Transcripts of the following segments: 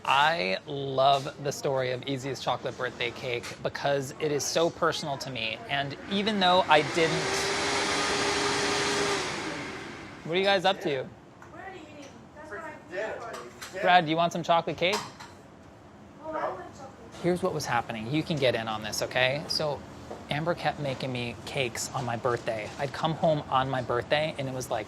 I love the story of Easy's chocolate birthday cake because it is so personal to me. And even though I didn't... What are you guys up to? We're already eating. That's what I'm here for. Brad, do you want some chocolate cake? Oh, I want chocolate. Here's what was happening. You can get in on this, okay? So Amber kept making me cakes on my birthday. I'd come home on my birthday and it was like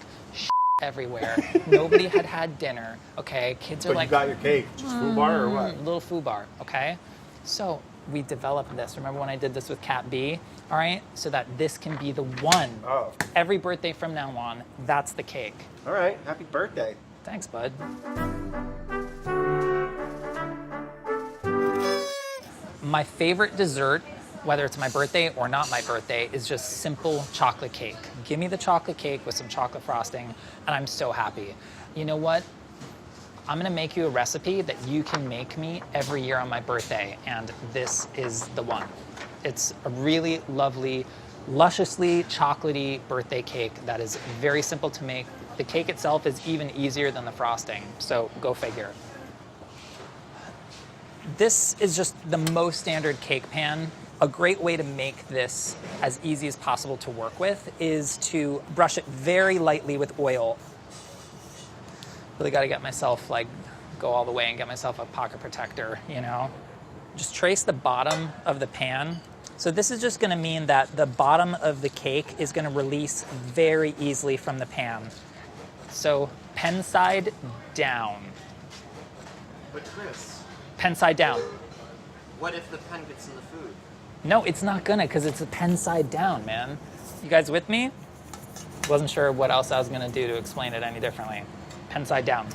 everywhere. Nobody had had dinner, okay? Kids are But like... you got your cake, just foo bar or what? Little foo bar, okay? So we developed this. Remember when I did this with Cat B? All right, so that this can be the one. Oh. Every birthday from now on, that's the cake. All right, happy birthday. Thanks, bud. My favorite dessert, whether it's my birthday or not my birthday, is just simple chocolate cake. Give me the chocolate cake with some chocolate frosting, and I'm so happy. You know what? I'm gonna make you a recipe that you can make me every year on my birthday, and this is the one. It's a really lovely, lusciously chocolatey birthday cake that is very simple to make. The cake itself is even easier than the frosting, so go figure. This is just the most standard cake pan. A great way to make this as easy as possible to work with is to brush it very lightly with oil. Really got to get myself, like, go all the way and get myself a pocket protector, you know? Just trace the bottom of the pan. So this is just going to mean that the bottom of the cake is going to release very easily from the pan. So pen side down. But Chris, Pen side down. what if the pen gets in the food? No, it's not gonna, because it's a pen side down, man. You guys with me? Wasn't sure what else I was gonna do to explain it any differently. Pen side down.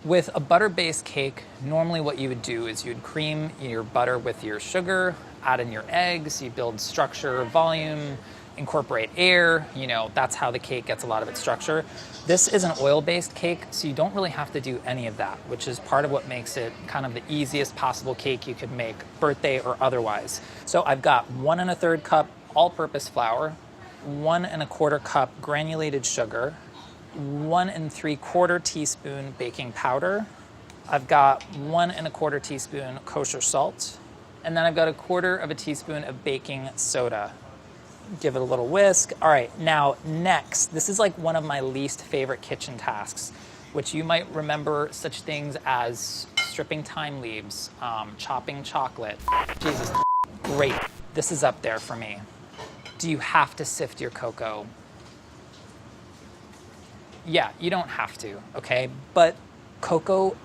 With a butter-based cake, normally what you would do is you'd cream your butter with your sugar, add in your eggs, you build structure, volume, incorporate air, you know, that's how the cake gets a lot of its structure. This is an oil-based cake, so you don't really have to do any of that, which is part of what makes it kind of the easiest possible cake you could make, birthday or otherwise. So I've got 1 1/3 cup all-purpose flour, 1 1/4 cup granulated sugar, 1 3/4 teaspoon baking powder. I've got 1 1/4 teaspoon kosher salt, and then I've got 1/4 teaspoon of baking soda. Give it a little whisk. All right, now next, this is like one of my least favorite kitchen tasks, which you might remember such things as stripping thyme leaves, chopping chocolate. Jesus, great. This is up there for me. Do you have to sift your cocoa? Yeah, you don't have to, okay? But cocoa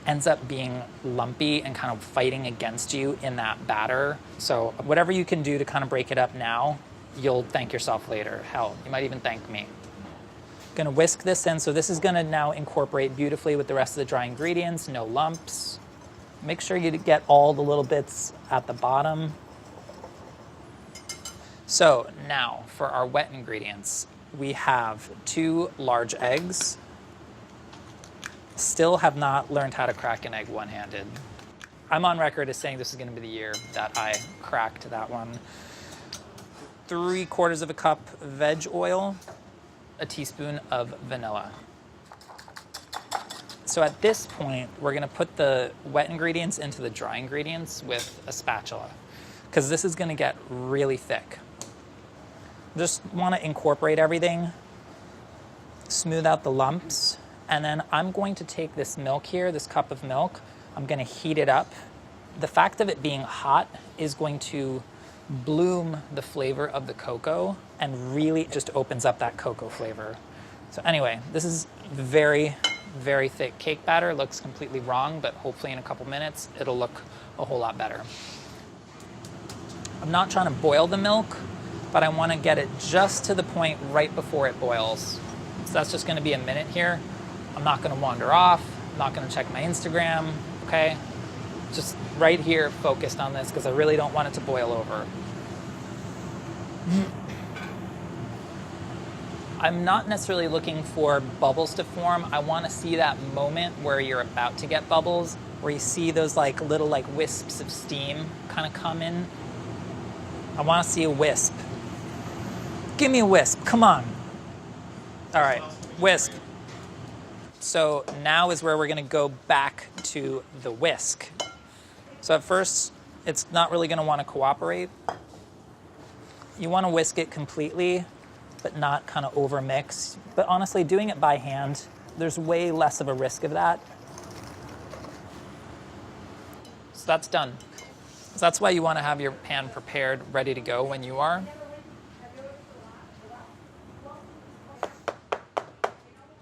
ends up being lumpy and kind of fighting against you in that batter. So whatever you can do to kind of break it up now, you'll thank yourself later. Hell, you might even thank me. Gonna whisk this in, so this is gonna now incorporate beautifully with the rest of the dry ingredients, no lumps. Make sure you get all the little bits at the bottom. So now for our wet ingredients, we have 2 large eggs. Still have not learned how to crack an egg one-handed. I'm on record as saying this is gonna be the year that I cracked that one. 3/4 cup veg oil, a teaspoon of vanilla. So at this point, we're gonna put the wet ingredients into the dry ingredients with a spatula, because this is gonna get really thick. Just wanna incorporate everything, smooth out the lumps, and then I'm going to take this milk here, this cup of milk, I'm gonna heat it up. The fact of it being hot is going to bloom the flavor of the cocoa and really just opens up that cocoa flavor. So anyway, this is very, very thick cake batter. Looks completely wrong, but hopefully in a couple minutes, it'll look a whole lot better. I'm not trying to boil the milk, but I want to get it just to the point right before it boils. So that's just going to be a minute here. I'm not going to wander off. I'm not going to check my Instagram, okay? Just right here focused on this because I really don't want it to boil over. I'm not necessarily looking for bubbles to form. I want to see that moment where you're about to get bubbles, where you see those like little like wisps of steam kind of come in. I want to see a wisp. Give me a wisp, come on. All right, wisp. So now is where we're gonna go back to the whisk. So at first, it's not really gonna wanna cooperate. You wanna whisk it completely, but not kind of over mix. But honestly, doing it by hand, there's way less of a risk of that. So that's done. So that's why you wanna have your pan prepared, ready to go when you are.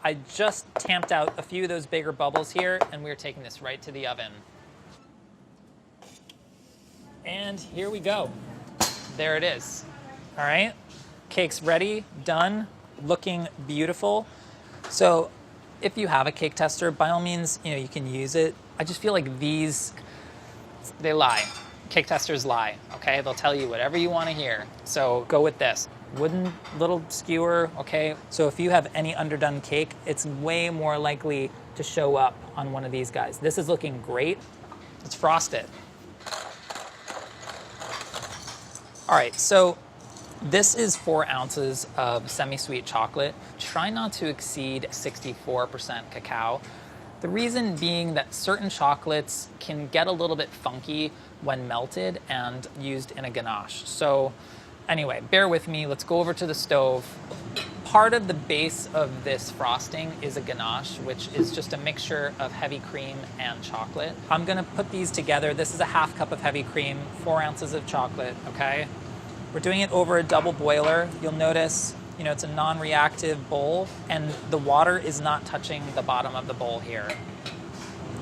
I just tamped out a few of those bigger bubbles here, and we're taking this right to the oven. And here we go. There it is. All right, cake's ready, done, looking beautiful. So if you have a cake tester, by all means, you can use it. I just feel like these, they lie. Cake testers lie, okay? They'll tell you whatever you want to hear. So go with this. Wooden little skewer, okay? So if you have any underdone cake, it's way more likely to show up on one of these guys. This is looking great. Let's frost it. All right, so this is 4 ounces of semi-sweet chocolate. Try not to exceed 64% cacao. The reason being that certain chocolates can get a little bit funky when melted and used in a ganache. So anyway, bear with me. Let's go over to the stove. Part of the base of this frosting is a ganache, which is just a mixture of heavy cream and chocolate. I'm gonna put these together. This is a half cup of heavy cream, 4 ounces of chocolate, okay? We're doing it over a double boiler. You'll notice, it's a non-reactive bowl, and the water is not touching the bottom of the bowl here.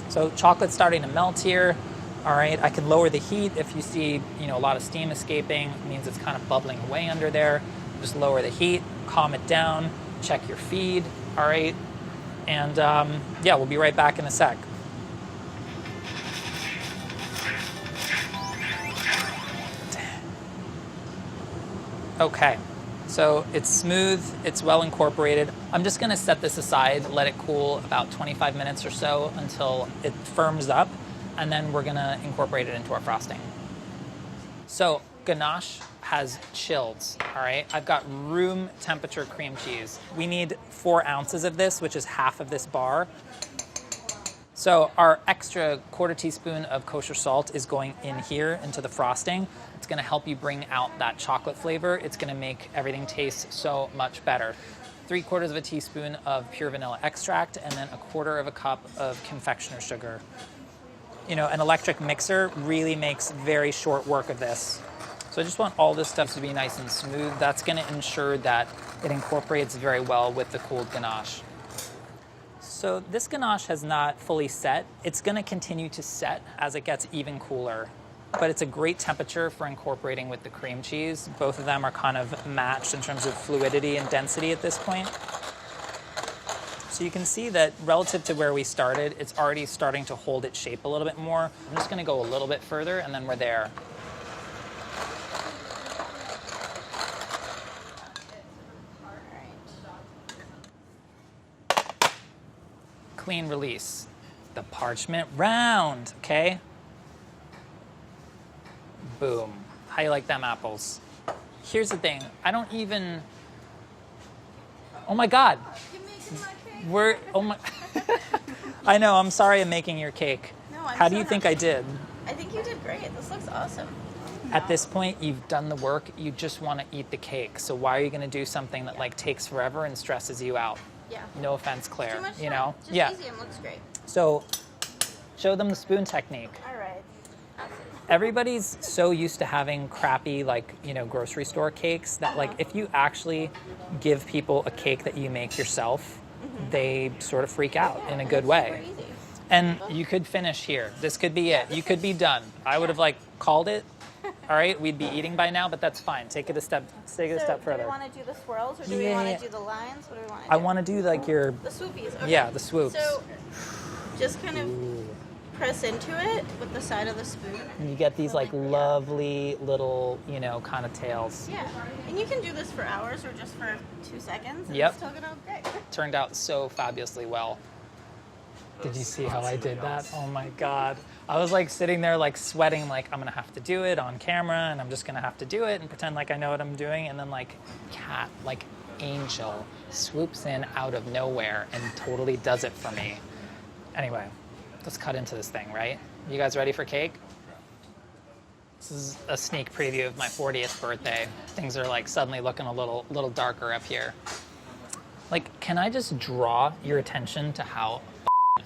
So chocolate's starting to melt here. All right, I can lower the heat if you see, a lot of steam escaping. It means it's kind of bubbling away under there. Just lower the heat, calm it down, check your feed, all right? And yeah, we'll be right back in a sec. Okay, so it's smooth, it's well incorporated. I'm just gonna set this aside, let it cool about 25 minutes or so until it firms up, and then we're gonna incorporate it into our frosting. So ganache has chilled, all right? I've got room temperature cream cheese. We need 4 ounces of this, which is half of this bar. So our extra 1/4 teaspoon of kosher salt is going in here into the frosting. It's gonna help you bring out that chocolate flavor. It's gonna make everything taste so much better. 3/4 of a teaspoon of pure vanilla extract, and then 1/4 cup of confectioner sugar. An electric mixer really makes very short work of this. So I just want all this stuff to be nice and smooth. That's gonna ensure that it incorporates very well with the cooled ganache. So this ganache has not fully set. It's gonna continue to set as it gets even cooler, but it's a great temperature for incorporating with the cream cheese. Both of them are kind of matched in terms of fluidity and density at this point. So you can see that relative to where we started, it's already starting to hold its shape a little bit more. I'm just gonna go a little bit further and then we're there. Clean release. The parchment round, okay? Boom. How you like them apples? Here's the thing, I don't even, oh my God. Oh my, I know, I'm sorry I'm making your cake. No, I'm How do so you think happy. I did? I think you did great. This looks awesome. At this point, you've done the work, you just want to eat the cake. So why are you gonna do something that takes forever and stresses you out? Yeah. No offense, Claire, Too much you time. know? Just Yeah. easy and looks great. So show them the spoon technique. All right. Everybody's so used to having crappy, grocery store cakes that, if you actually give people a cake that you make yourself, they sort of freak out in a good way. Super easy. And you could finish here. This could be it. You could be done. I would have called it. All right, we'd be eating by now, but that's fine. Take it a step Do further. we want to do the swirls or do we want to do the lines? What do we want to do? I want to do your the swoopies. Okay. Yeah, the swoops. So just kind of press into it with the side of the spoon. And you get these lovely little, kind of tails. Yeah. And you can do this for hours or just for 2 seconds. And Yep. It's still gonna look great. Turned out so fabulously well. Did you see how I did that? Oh my God. I was sitting there sweating, I'm gonna have to do it on camera and I'm just gonna have to do it and pretend I know what I'm doing. And then Kat, angel swoops in out of nowhere and totally does it for me. Anyway, let's cut into this thing, right? You guys ready for cake? This is a sneak preview of my 40th birthday. Things are like suddenly looking a little darker up here. Like, can I just draw your attention to how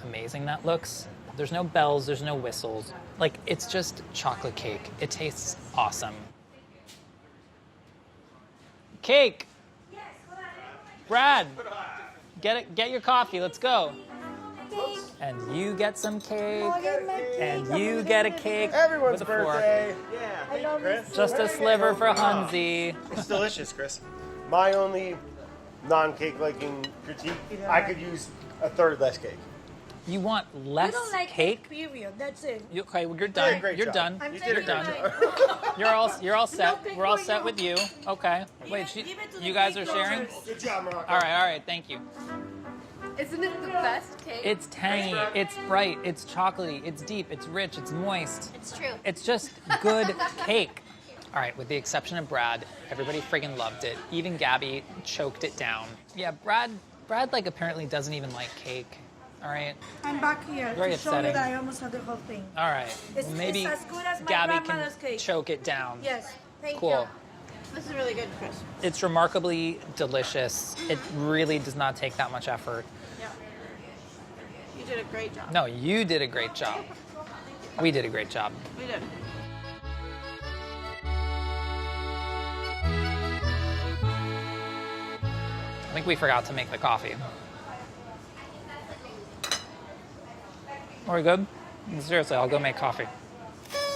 amazing that looks? There's no bells, there's no whistles. Like, it's just chocolate cake. It tastes awesome. Cake! Brad, get your coffee, let's go. And you get some cake, and you get a cake. Everyone's with a fork. birthday. Yeah, thank you, Chris. Just a sliver for Hunzy. It's delicious, Chris. My only non-cake liking critique, I could use a third less cake. You want less You don't like cake? period. That's it. Okay, well, you're done. great You're job. done. I'm You taking did a You're great done. job. You're all set. cake We're all for set you. with you. Okay. Wait, Give it to you the guys cake are sharing? lovers. Good job, Morocco. All right. Thank you. Isn't it the best cake? It's tangy. It's bright. It's chocolatey. It's deep. It's rich. It's moist. It's true. It's just good cake. All right, with the exception of Brad, everybody friggin' loved it. Even Gabby choked it down. Yeah, Brad like apparently doesn't even like cake. All right. I'm back here Very to show upsetting. you that I almost had the whole thing. All right. It's- Well, maybe it's as good as my Gabby grandmother's can cake. choke it down. Yes. Thank Cool. you. This is really good, Chris. It's remarkably delicious. It really does not take that much effort. Yeah. You did a great job. No, you did a great job. We did a great job. We did. I think we forgot to make the coffee. Are we good? Seriously, I'll go make coffee.